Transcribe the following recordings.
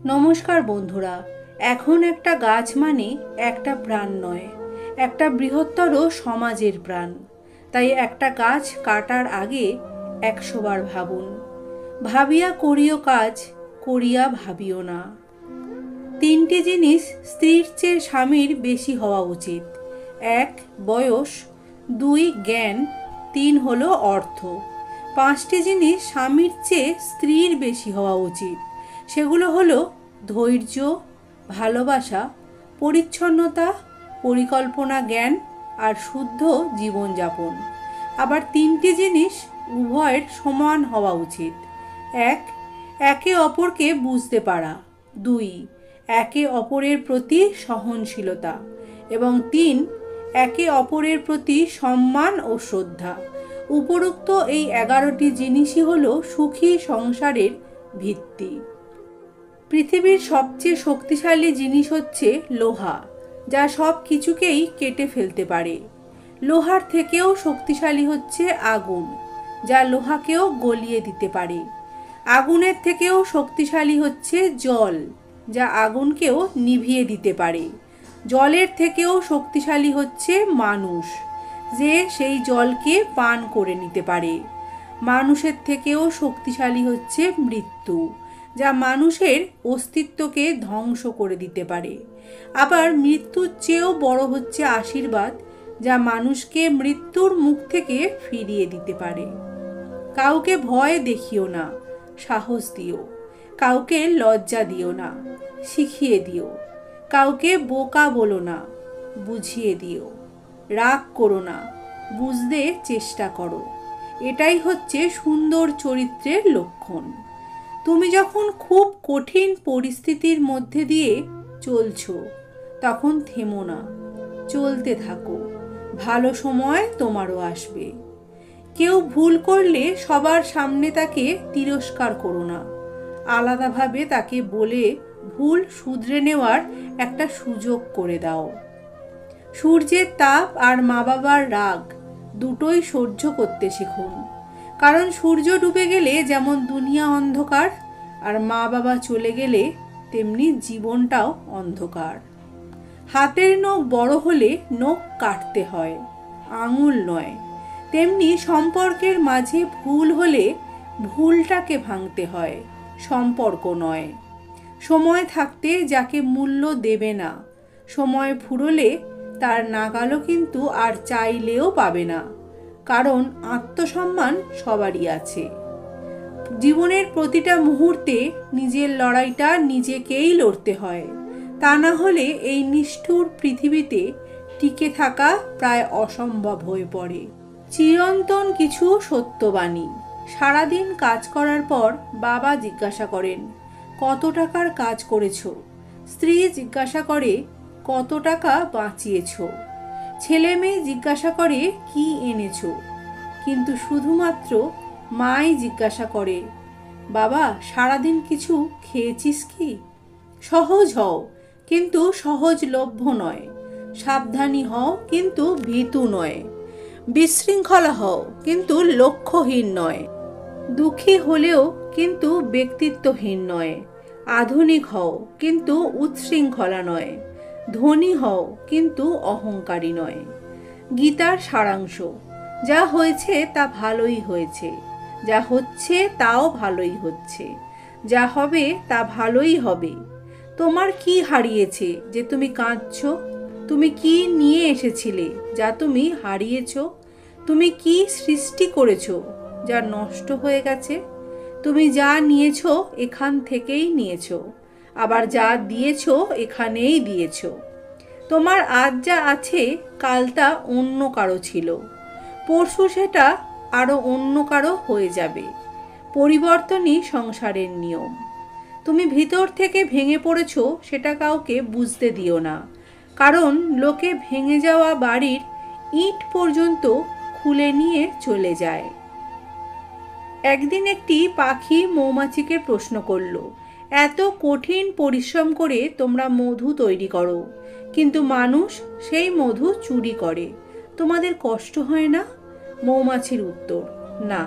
নমস্কার বন্ধুরা। এখন একটা গাছ মানে একটা প্রাণ নয়, একটা বৃহত্তর সমাজের প্রাণ। তাই একটা গাছ কাটার আগে 100 বার ভাবুন। ভাবিয়া করিও কাজ, করিয়া ভাবিও না। 3টি জিনিস স্ত্রীর চেয়ে স্বামীর বেশি হওয়া উচিত। 1 বয়স, 2 জ্ঞান, 3 হলো অর্থ। 5টি জিনিস স্বামীর চেয়ে স্ত্রীর বেশি হওয়া উচিত। সেগুলো হলো ধৈর্য, ভালোবাসা, পরিচ্ছন্নতা, পরিকল্পনা জ্ঞান আর শুদ্ধ জীবনযাপন। আবার 3টি জিনিস উভয়ের সমান হওয়া উচিত। 1 একে অপরকে বুঝতে পারা, 2 একে অপরের প্রতি সহনশীলতা এবং 3 একে অপরের প্রতি সম্মান ও শ্রদ্ধা। উপরোক্ত এই 11টি জিনিসই হলো সুখী সংসারের ভিত্তি। পৃথিবীর সবচেয়ে শক্তিশালী জিনিস হচ্ছে লোহা, যা সব কিছুকেই কেটে ফেলতে পারে। লোহার থেকেও শক্তিশালী হচ্ছে আগুন, যা লোহাকেও গলিয়ে দিতে পারে। আগুনের থেকেও শক্তিশালী হচ্ছে জল, যা আগুনকেও নিভিয়ে দিতে পারে। জলের থেকেও শক্তিশালী হচ্ছে মানুষ, যে সেই জলকে পান করে নিতে পারে। মানুষের থেকেও শক্তিশালী হচ্ছে মৃত্যু, যা মানুষের অস্তিত্বকে ধ্বংস করে দিতে পারে। আবার মৃত্যুর চেয়েও বড় হচ্ছে আশীর্বাদ, যা মানুষকে মৃত্যুর মুখ থেকে ফিরিয়ে দিতে পারে। কাউকে ভয় দেখিও না, সাহস দিও। কাউকে লজ্জা দিও না, শিখিয়ে দিও। কাউকে বোকা বলো না, বুঝিয়ে দিও। রাগ করো না, বুঝতে চেষ্টা করো। এটাই হচ্ছে সুন্দর চরিত্রের লক্ষণ। তুমি যখন খুব কঠিন পরিস্থিতির মধ্যে দিয়ে চলছো, তখন থেমো না, চলতে থাকো। ভালো সময় তোমারও আসবে। কেউ ভুল করলে সবার সামনে তাকে তিরস্কার করো না। আলাদাভাবে তাকে বলে ভুল শুধরে নেওয়ার একটা সুযোগ করে দাও। সূর্যের তাপ আর মা বাবার রাগ দুটোই সহ্য করতে শিখুন। কারণ সূর্য ডুবে গেলে যেমন দুনিয়া অন্ধকার, আর মা বাবা চলে গেলে তেমনি জীবনটাও অন্ধকার। হাতের নখ বড় হলে নখ কাটতে হয়, আঙুল নয়। তেমনি সম্পর্কের মাঝে ভুল হলে ভুলটাকে ভাঙতে হয়, সম্পর্ক নয়। সময় থাকতে যাকে মূল্য দেবে না, সময় ফুরোলে তার নাগালও কিন্তু আর চাইলেও পাবে না। কারণ আত্মসম্মান সবারই আছে। জীবনের প্রতিটা মুহূর্তে নিজের লড়াইটা নিজেকেই লড়তে হয়। তা না হলে এই নিষ্ঠুর পৃথিবীতে টিকে থাকা প্রায় অসম্ভব হয়ে পড়ে। চিরন্তন কিছু সত্যবাণী। সারাদিন কাজ করার পর বাবা জিজ্ঞাসা করেন, কত টাকার কাজ করেছো? স্ত্রী জিজ্ঞাসা করে, কত টাকা বাঁচিয়েছো? ছেলে মেয়ে জিজ্ঞাসা করে, কি এনেছো? কিন্তু শুধুমাত্র মাই জিজ্ঞাসা করে, বাবা সারাদিন কিছু খেয়েছিস কি? সহজ হও, কিন্তু সহজলভ্য নয়। সাবধানী হও, কিন্তু ভীতু নয়। বিশৃঙ্খলা হও, কিন্তু লক্ষ্যহীন নয়। দুঃখী হলেও কিন্তু ব্যক্তিত্বহীন নয়। আধুনিক হও, কিন্তু উচ্ছৃঙ্খলা নয়। ধনী হও, কিন্তু অহংকারী নয়। গীতার সারাংশ, যা হয়েছে তা ভালোই হয়েছে, যা হচ্ছে তাও ভালোই হচ্ছে, যা হবে তা ভালোই হবে। তোমার কি হারিয়েছে যে তুমি কাঁদছো? তুমি কি নিয়ে এসেছিলে যা তুমি হারিয়েছ? তুমি কি সৃষ্টি করেছো যা নষ্ট হয়ে গেছে? তুমি যা নিয়েছো এখান থেকেই নিয়েছো, আবার যা দিয়েছো এখানেই দিয়েছো। তোমার আজ যা আছে কাল তা অন্য কারো ছিল, পরশু সেটা আরো অন্য কারো হয়ে যাবে। পরিবর্তনই সংসারের নিয়ম। তুমি ভিতর থেকে ভেঙে পড়েছো সেটা কাউকে বুঝতে দিও না। কারণ লোকে ভেঙে যাওয়া বাড়ির ইট পর্যন্ত খুলে নিয়ে চলে যায়। একদিন একটি পাখি মৌমাছিকে প্রশ্ন করল, এত কঠিন পরিশ্রম করে তোমরা মধু তৈরি করো, কিন্তু মানুষ সেই মধু চুরি করে, তোমাদের কষ্ট হয় না? মৌমাছির উত্তর, না,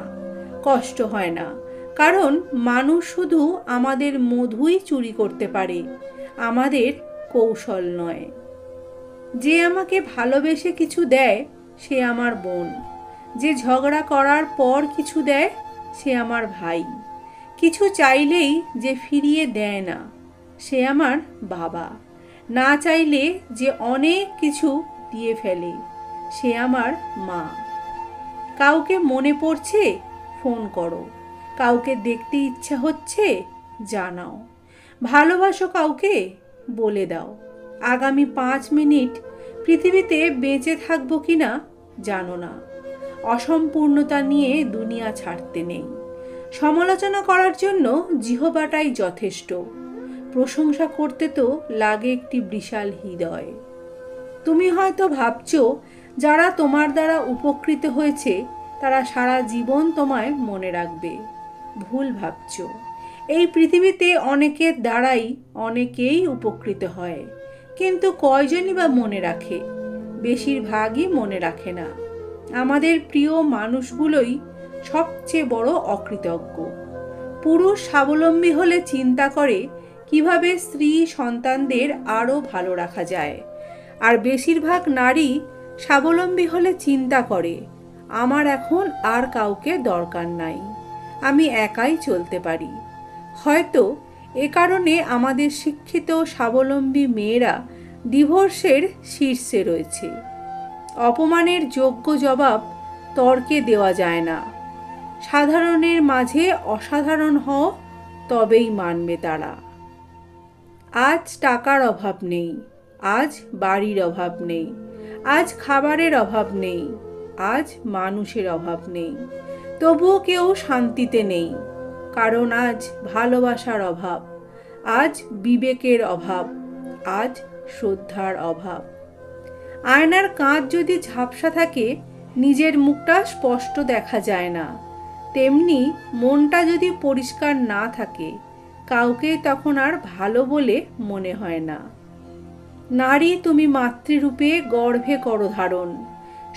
কষ্ট হয় না। কারণ মানুষ শুধু আমাদের মধুই চুরি করতে পারে, আমাদের কৌশল নয়। যে আমাকে ভালোবেসে কিছু দেয় সে আমার বোন, যে ঝগড়া করার পর কিছু দেয় সে আমার ভাই, কিছু চাইলেই যে ফিরিয়ে দেয় না সে আমার বাবা, না চাইলে যে অনেক কিছু দিয়ে ফেলে সে আমার মা। কাউকে মনে পড়ছে ফোন করো, কাউকে দেখতে ইচ্ছা হচ্ছে জানাও, ভালোবাসো কাউকে বলে দাও। আগামী 5 মিনিট পৃথিবীতে বেঁচে থাকবো কিনা জানো না। অসম্পূর্ণতা নিয়ে দুনিয়া ছাড়তে নেই। সমালোচনা করার জন্য জিহবাটাই যথেষ্ট, প্রশংসা করতে তো লাগে একটি বিশাল হৃদয়। তুমি হয়তো ভাবছো যারা তোমার দ্বারা উপকৃত হয়েছে তারা সারা জীবন তোমায় মনে রাখবে। ভুল ভাবছো। এই পৃথিবীতে অনেকের দ্বারাই অনেকেই উপকৃত হয়, কিন্তু কয়জনই বা মনে রাখে? বেশিরভাগই মনে রাখে না। আমাদের প্রিয় মানুষগুলোই সবচেয়ে বড় অকৃতজ্ঞ। পুরুষ স্বাবলম্বী হলে চিন্তা করে কিভাবে স্ত্রী সন্তানদের আরও ভালো রাখা যায়, আর বেশিরভাগ নারী স্বাবলম্বী হলে চিন্তা করে আমার এখন আর কাউকে দরকার নাই, আমি একাই চলতে পারি। হয়তো এ কারণে আমাদের শিক্ষিত স্বাবলম্বী মেয়েরা ডিভোর্সের শীর্ষে রয়েছে। অপমানের যোগ্য জবাব তর্কে দেওয়া যায় না। সাধারণের মাঝে অসাধারণ হও, তবেই মানবে তারা। আজ টাকার অভাব নেই, আজ বাড়ির অভাব নেই, আজ খাবারের অভাব নেই, আজ মানুষের অভাব নেই, তবুও কেউ শান্তিতে নেই। কারণ আজ ভালোবাসার অভাব, আজ বিবেকের অভাব, আজ শ্রদ্ধার অভাব। আয়নার কাঁচ যদি ঝাপসা থাকে নিজের মুখটা স্পষ্ট দেখা যায় না, তেমনি মনটা যদি পরিষ্কার না থাকে কাউকে তখন আর ভালো বলে মনে হয় না। নারী তুমি মাতৃরূপে গর্ভে করো ধারণ,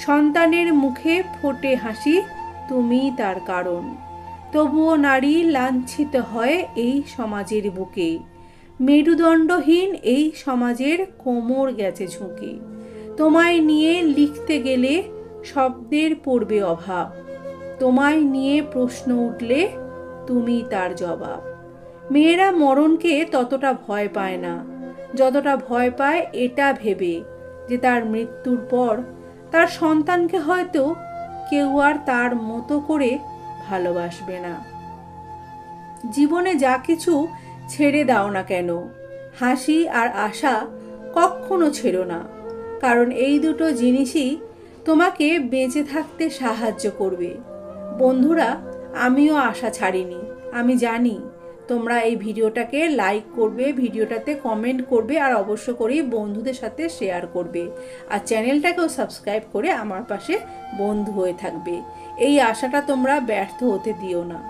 সন্তানের মুখে ফোটে হাসি তুমিই তার কারণ। তবুও নারী লাঞ্ছিত হয় এই সমাজের বুকে, মেরুদণ্ডহীন এই সমাজের কোমর গেছে ঝুঁকে। তোমায় নিয়ে লিখতে গেলে শব্দের পড়বে অভাব, তোমায় নিয়ে প্রশ্ন উঠলে তুমি তার জবাব। মেয়েরা মরণকে ততটা ভয় পায় না যতটা ভয় পায় এটা ভেবে যে তার মৃত্যুর পর তার সন্তানকে হয়তো কেউ আর তার মতো করে ভালোবাসবে না। জীবনে যা কিছু ছেড়ে দাও না কেন, হাসি আর আশা কখনো ছেড়ো না, কারণ এই দুটো জিনিসই তোমাকে বেঁচে থাকতে সাহায্য করবে। বন্ধুরা, আমিও আশা ছাড়িনি। আমি জানি তোমরা এই ভিডিওটাকে লাইক করবে, ভিডিওটাতে কমেন্ট করবে, আর অবশ্য করেই বন্ধুদের সাথে শেয়ার করবে, আর চ্যানেলটাকেও সাবস্ক্রাইব করে আমার পাশে বন্ধু হয়ে থাকবে। এই আশাটা তোমরা ব্যর্থ হতে দিও না।